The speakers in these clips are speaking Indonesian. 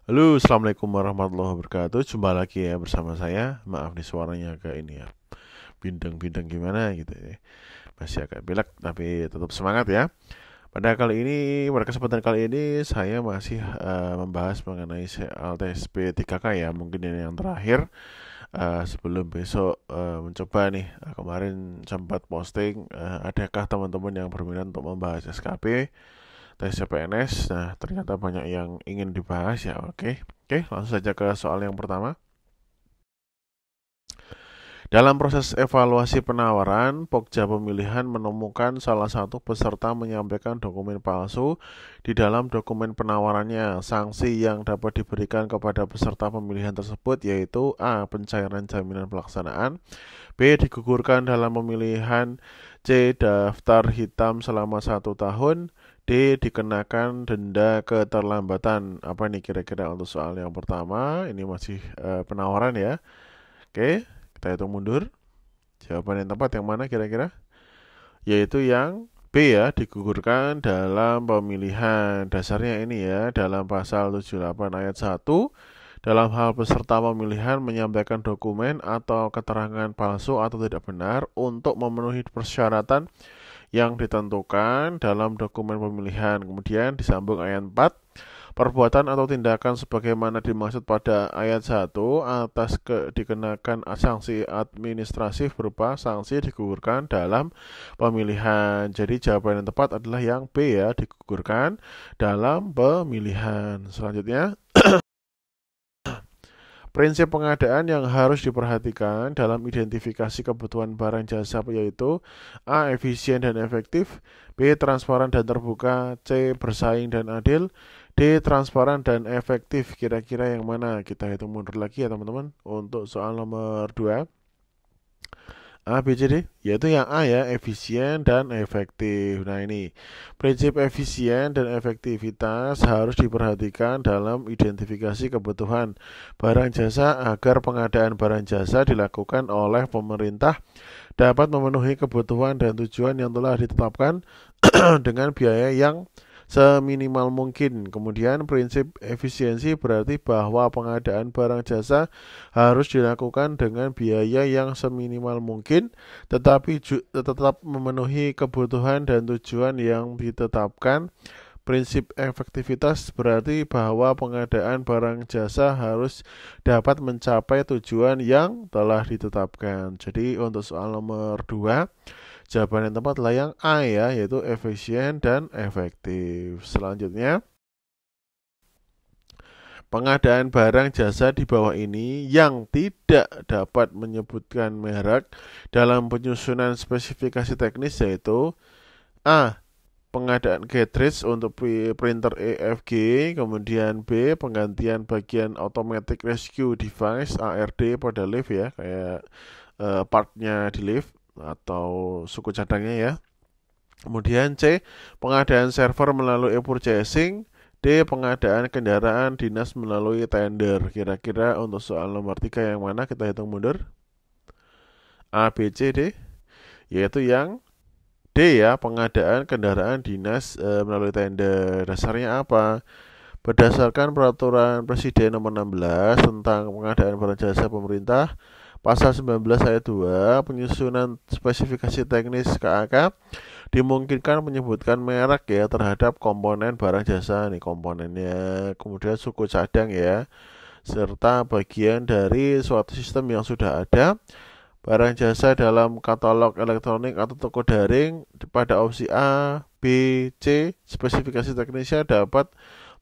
Halo, assalamualaikum warahmatullahi wabarakatuh. Jumpa lagi ya bersama saya. Maaf nih suaranya agak ini ya, bindeng-bindeng gimana gitu ya. Masih agak pilek tapi tetap semangat ya. Pada kesempatan kali ini saya masih membahas mengenai soal tes P3K ya. Mungkin ini yang terakhir sebelum besok mencoba nih. Kemarin sempat posting, adakah teman-teman yang berminat untuk membahas SKP? Tes CPNS. Nah, ternyata banyak yang ingin dibahas ya. Oke, oke, langsung saja ke soal yang pertama. Dalam proses evaluasi penawaran, Pokja Pemilihan menemukan salah satu peserta menyampaikan dokumen palsu di dalam dokumen penawarannya. Sanksi yang dapat diberikan kepada peserta pemilihan tersebut yaitu A. Pencairan jaminan pelaksanaan, B. Digugurkan dalam pemilihan, C. Daftar hitam selama 1 tahun, D. Dikenakan denda keterlambatan. Apa nih kira-kira untuk soal yang pertama? Ini masih penawaran ya. Oke, kita hitung mundur. Jawaban yang tepat yang mana kira-kira? Yaitu yang B ya, digugurkan dalam pemilihan. Dasarnya ini ya, dalam pasal 78 ayat 1, dalam hal peserta pemilihan menyampaikan dokumen atau keterangan palsu atau tidak benar untuk memenuhi persyaratan yang ditentukan dalam dokumen pemilihan. Kemudian disambung ayat 4, perbuatan atau tindakan sebagaimana dimaksud pada ayat 1 dikenakan sanksi administratif berupa sanksi digugurkan dalam pemilihan. Jadi jawaban yang tepat adalah yang B ya, digugurkan dalam pemilihan. Selanjutnya, prinsip pengadaan yang harus diperhatikan dalam identifikasi kebutuhan barang jasa yaitu A. Efisien dan efektif, B. Transparan dan terbuka, C. Bersaing dan adil, D. Transparan dan efektif. Kira-kira yang mana? Kita hitung mundur lagi ya teman-teman. Untuk soal nomor 2, A, B, C, D, yaitu yang A ya, efisien dan efektif. Nah ini, prinsip efisien dan efektivitas harus diperhatikan dalam identifikasi kebutuhan barang jasa agar pengadaan barang jasa dilakukan oleh pemerintah dapat memenuhi kebutuhan dan tujuan yang telah ditetapkan dengan biaya yang seminimal mungkin. Kemudian prinsip efisiensi berarti bahwa pengadaan barang jasa harus dilakukan dengan biaya yang seminimal mungkin tetapi tetap memenuhi kebutuhan dan tujuan yang ditetapkan. Prinsip efektivitas berarti bahwa pengadaan barang jasa harus dapat mencapai tujuan yang telah ditetapkan. Jadi untuk soal nomor 2, jawaban yang tepat adalah yang A ya, yaitu efisien dan efektif. Selanjutnya, pengadaan barang jasa di bawah ini yang tidak dapat menyebutkan merek dalam penyusunan spesifikasi teknis yaitu A. Pengadaan cartridge untuk printer EFG, kemudian B. Penggantian bagian automatic rescue device ARD pada lift ya, kayak partnya di lift atau suku cadangnya ya. Kemudian C. Pengadaan server melalui e-purchasing, D. Pengadaan kendaraan dinas melalui tender. Kira-kira untuk soal nomor 3 yang mana? Kita hitung mundur. A, B, C, D. Yaitu yang D ya, pengadaan kendaraan dinas melalui tender. Dasarnya apa? Berdasarkan peraturan Presiden nomor 16 tentang pengadaan barang jasa pemerintah, pasal 19 ayat 2, penyusunan spesifikasi teknis KAK dimungkinkan menyebutkan merek ya terhadap komponen barang jasa nih komponennya, kemudian suku cadang ya, serta bagian dari suatu sistem yang sudah ada. Barang jasa dalam katalog elektronik atau toko daring pada opsi A, B, C, spesifikasi teknisnya dapat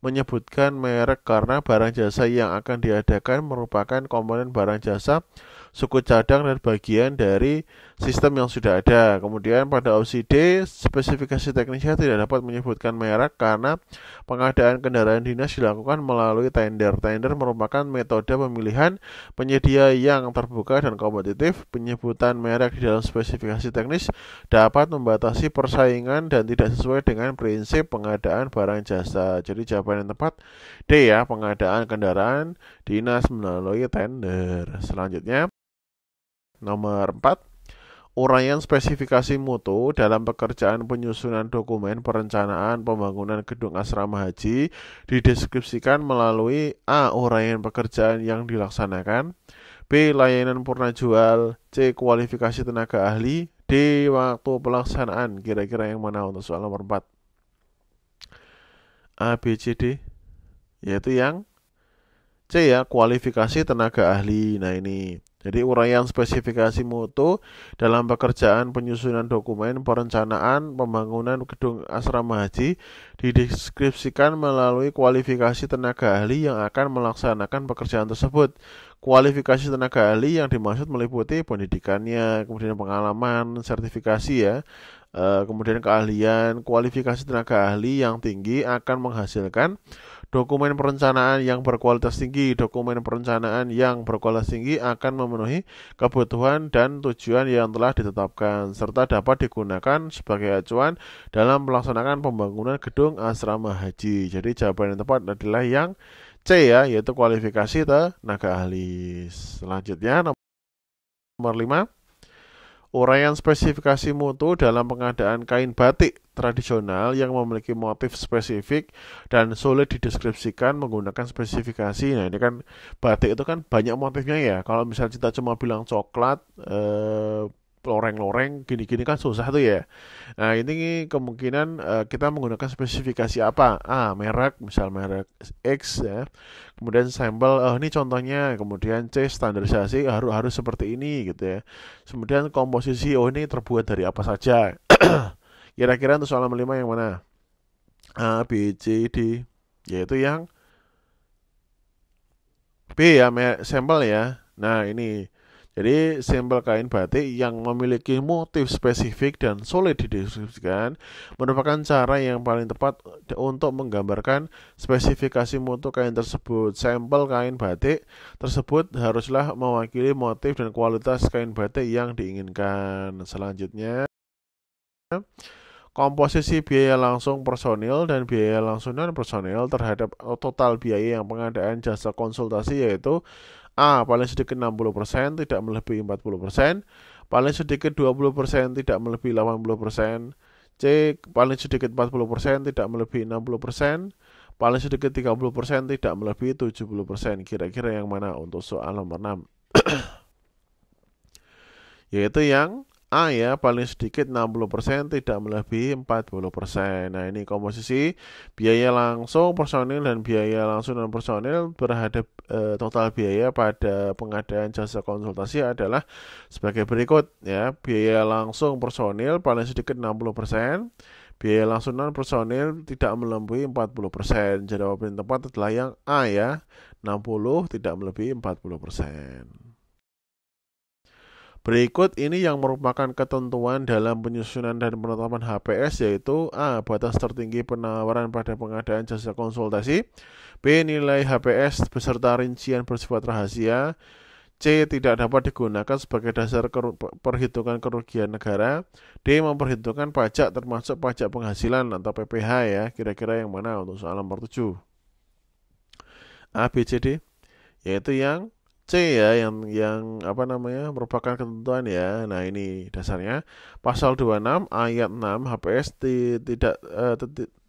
menyebutkan merek karena barang jasa yang akan diadakan merupakan komponen barang jasa, suku cadang dan bagian dari sistem yang sudah ada. Kemudian pada opsi D, spesifikasi teknisnya tidak dapat menyebutkan merek karena pengadaan kendaraan dinas dilakukan melalui tender. Tender merupakan metode pemilihan penyedia yang terbuka dan kompetitif. Penyebutan merek di dalam spesifikasi teknis dapat membatasi persaingan dan tidak sesuai dengan prinsip pengadaan barang jasa. Jadi jawaban yang tepat D ya, pengadaan kendaraan dinas melalui tender. Selanjutnya, nomor 4, Uraian spesifikasi mutu dalam pekerjaan penyusunan dokumen perencanaan pembangunan gedung asrama haji dideskripsikan melalui A. Uraian pekerjaan yang dilaksanakan, B. Layanan purna jual, C. Kualifikasi tenaga ahli, D. Waktu pelaksanaan. Kira-kira yang mana untuk soal nomor 4? A, B, C, D. Yaitu yang C ya, kualifikasi tenaga ahli. Nah ini, jadi uraian spesifikasi mutu dalam pekerjaan penyusunan dokumen perencanaan pembangunan gedung asrama haji dideskripsikan melalui kualifikasi tenaga ahli yang akan melaksanakan pekerjaan tersebut. Kualifikasi tenaga ahli yang dimaksud meliputi pendidikannya, kemudian pengalaman, sertifikasi ya, kemudian keahlian. Kualifikasi tenaga ahli yang tinggi akan menghasilkan dokumen perencanaan yang berkualitas tinggi. Dokumen perencanaan yang berkualitas tinggi akan memenuhi kebutuhan dan tujuan yang telah ditetapkan, serta dapat digunakan sebagai acuan dalam melaksanakan pembangunan gedung asrama haji. Jadi jawaban yang tepat adalah yang C ya, yaitu kualifikasi tenaga ahli. Selanjutnya nomor 5. Uraian spesifikasi mutu dalam pengadaan kain batik tradisional yang memiliki motif spesifik dan sulit dideskripsikan menggunakan spesifikasi. Nah ini kan batik itu kan banyak motifnya ya. Kalau misalnya kita cuma bilang coklat, loreng-loreng, gini-gini kan susah tuh ya. Nah ini kemungkinan kita menggunakan spesifikasi apa? A. Merek, misal merek X ya. Kemudian sampel, ini contohnya. Kemudian C. Standarisasi harus seperti ini gitu ya. Kemudian komposisi, ini terbuat dari apa saja. Kira-kira untuk soal nomor 5 yang mana? A, B, C, D. Yaitu yang B ya, sampel ya. Nah ini, jadi sampel kain batik yang memiliki motif spesifik dan sulit dideskripsikan merupakan cara yang paling tepat untuk menggambarkan spesifikasi mutu kain tersebut. Sampel kain batik tersebut haruslah mewakili motif dan kualitas kain batik yang diinginkan. Selanjutnya, komposisi biaya langsung personil dan biaya langsung non personil terhadap total biaya yang pengadaan jasa konsultasi yaitu A. Paling sedikit 60%, tidak melebihi 40%. Paling sedikit 20%, tidak melebihi 80%. C. Paling sedikit 40%, tidak melebihi 60%. Paling sedikit 30%, tidak melebihi 70%. Kira-kira yang mana untuk soal nomor 6? Yaitu yang A ya, paling sedikit 60%, tidak melebihi 40%. Nah ini komposisi biaya langsung personil dan biaya langsung non personil terhadap total biaya pada pengadaan jasa konsultasi adalah sebagai berikut ya. Biaya langsung personil paling sedikit 60%, biaya langsung non personil tidak melebihi 40%. Jawaban yang tepat adalah yang A ya, 60 tidak melebihi 40%. Berikut ini yang merupakan ketentuan dalam penyusunan dan penetapan HPS yaitu A. Batas tertinggi penawaran pada pengadaan jasa konsultasi, B. Nilai HPS beserta rincian bersifat rahasia, C. Tidak dapat digunakan sebagai dasar perhitungan kerugian negara, D. Memperhitungkan pajak termasuk pajak penghasilan atau PPh ya. Kira-kira yang mana untuk soal nomor 7? A, B, C, D. Yaitu yang C ya, yang apa namanya, merupakan ketentuan ya. Nah ini dasarnya pasal 26 ayat 6 HPS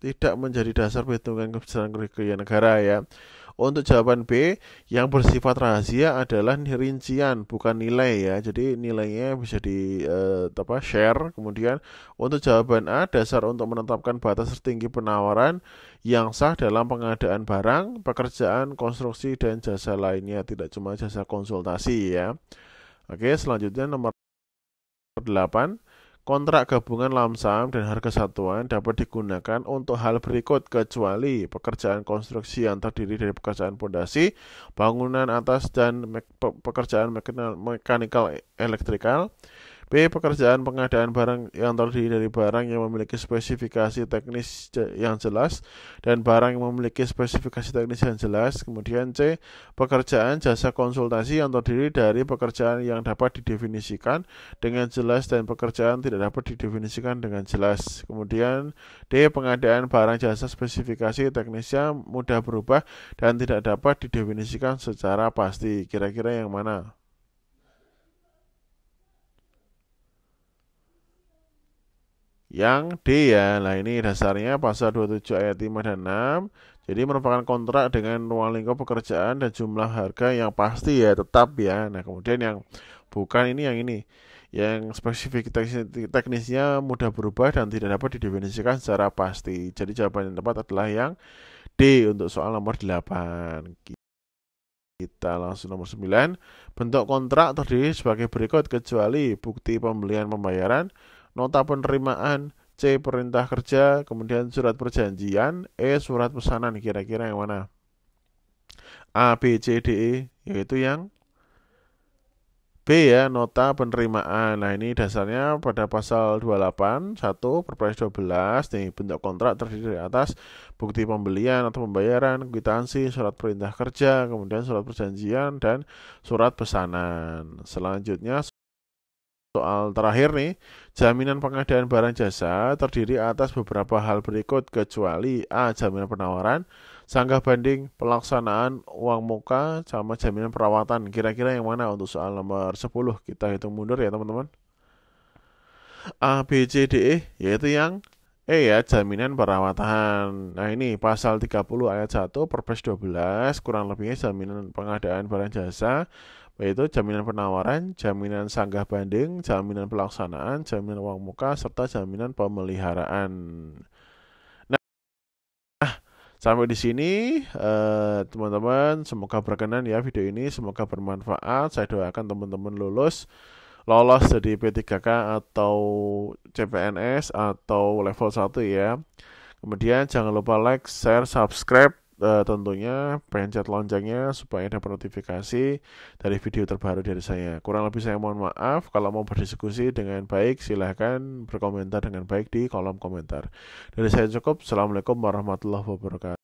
tidak menjadi dasar perhitungan kebesaran kerugian negara ya. Untuk jawaban B yang bersifat rahasia adalah rincian bukan nilai ya. Jadi nilainya bisa di share. Kemudian untuk jawaban A, dasar untuk menetapkan batas tertinggi penawaran yang sah dalam pengadaan barang, pekerjaan, konstruksi dan jasa lainnya, tidak cuma jasa konsultasi ya. Oke, selanjutnya nomor 8. Kontrak gabungan lamsam dan harga satuan dapat digunakan untuk hal berikut kecuali pekerjaan konstruksi yang terdiri dari pekerjaan pondasi, bangunan atas dan pekerjaan mekanikal elektrikal. B. Pekerjaan pengadaan barang yang terdiri dari barang yang memiliki spesifikasi teknis yang jelas dan barang yang memiliki spesifikasi teknis yang jelas. Kemudian C. Pekerjaan jasa konsultasi yang terdiri dari pekerjaan yang dapat didefinisikan dengan jelas dan pekerjaan tidak dapat didefinisikan dengan jelas. Kemudian D. Pengadaan barang jasa spesifikasi teknisnya mudah berubah dan tidak dapat didefinisikan secara pasti. Kira-kira yang mana? yang D ya. Nah, ini dasarnya pasal 27 ayat 5 dan 6. Jadi merupakan kontrak dengan ruang lingkup pekerjaan dan jumlah harga yang pasti ya, tetap ya. Nah, kemudian yang bukan ini yang ini. Yang spesifik teknisnya mudah berubah dan tidak dapat didefinisikan secara pasti. Jadi jawaban yang tepat adalah yang D untuk soal nomor 8. Kita langsung nomor 9. Bentuk kontrak terdiri sebagai berikut kecuali bukti pembelian pembayaran, nota penerimaan, C perintah kerja, kemudian surat perjanjian, E surat pesanan. Kira-kira yang mana? A, B, C, D, E, yaitu yang B ya, nota penerimaan. Nah, ini dasarnya pada pasal 28 1 Perpres 12 nih, bentuk kontrak terdiri dari atas bukti pembelian atau pembayaran, kwitansi, surat perintah kerja, kemudian surat perjanjian dan surat pesanan. Selanjutnya soal terakhir nih, jaminan pengadaan barang jasa terdiri atas beberapa hal berikut kecuali A. Jaminan penawaran, sanggah banding, pelaksanaan uang muka, sama jaminan perawatan. Kira-kira yang mana untuk soal nomor 10? Kita hitung mundur ya teman-teman. A, B, C, D, E, yaitu yang E ya, jaminan perawatan. Nah, ini pasal 30 ayat 1 Perpres 12 kurang lebihnya jaminan pengadaan barang jasa, yaitu jaminan penawaran, jaminan sanggah banding, jaminan pelaksanaan, jaminan uang muka, serta jaminan pemeliharaan. Nah, sampai di sini teman-teman, semoga berkenan ya video ini, semoga bermanfaat. Saya doakan teman-teman lolos jadi P3K atau CPNS atau level 1 ya. Kemudian jangan lupa like, share, subscribe, tentunya pencet loncengnya supaya dapat notifikasi dari video terbaru dari saya. Kurang lebih saya mohon maaf. Kalau mau berdiskusi dengan baik, silahkan berkomentar dengan baik di kolom komentar. Dari saya cukup. Assalamualaikum warahmatullahi wabarakatuh.